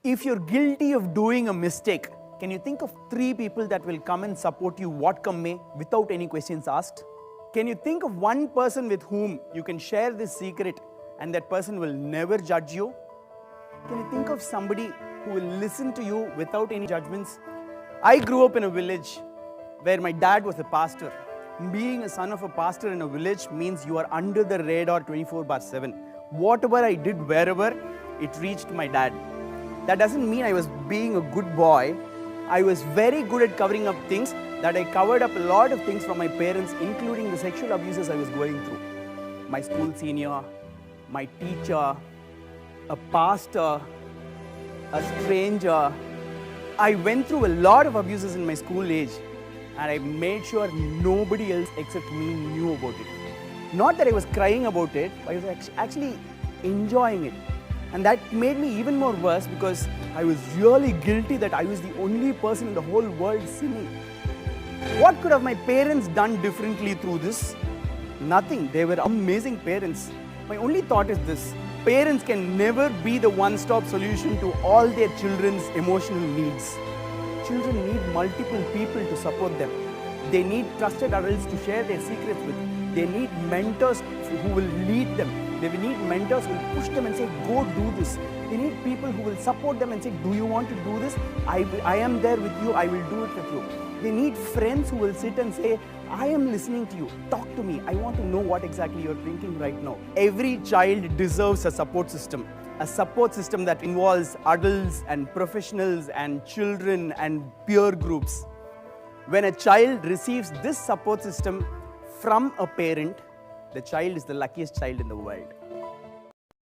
If you're guilty of doing a mistake, can you think of 3 people that will come and support you what come may without any questions asked? Can you think of 1 person with whom you can share this secret and that person will never judge you? Can you think of somebody who will listen to you without any judgments? I grew up in a village where my dad was a pastor. Being a son of a pastor in a village means you are under the radar 24/7. Whatever I did wherever, it reached my dad. That doesn't mean I was being a good boy. I was very good at covering up things, that I covered up a lot of things from my parents, including the sexual abuses I was going through. My school senior, my teacher, a pastor, a stranger. I went through a lot of abuses in my school age, and I made sure nobody else except me knew about it. Not that I was crying about it, I was actually enjoying it. And that made me even more worse because I was really guilty that I was the only person in the whole world sinning. What could have my parents done differently through this? Nothing. They were amazing parents. My only thought is this: parents can never be the one-stop solution to all their children's emotional needs. Children need multiple people to support them. They need trusted adults to share their secrets with. They need mentors who will lead them. They need mentors who will push them and say, go do this. They need people who will support them and say, do you want to do this? I am there with you. I will do it with you. They need friends who will sit and say, I am listening to you. Talk to me. I want to know what exactly you're thinking right now. Every child deserves a support system that involves adults and professionals and children and peer groups. When a child receives this support system from a parent, the child is the luckiest child in the world.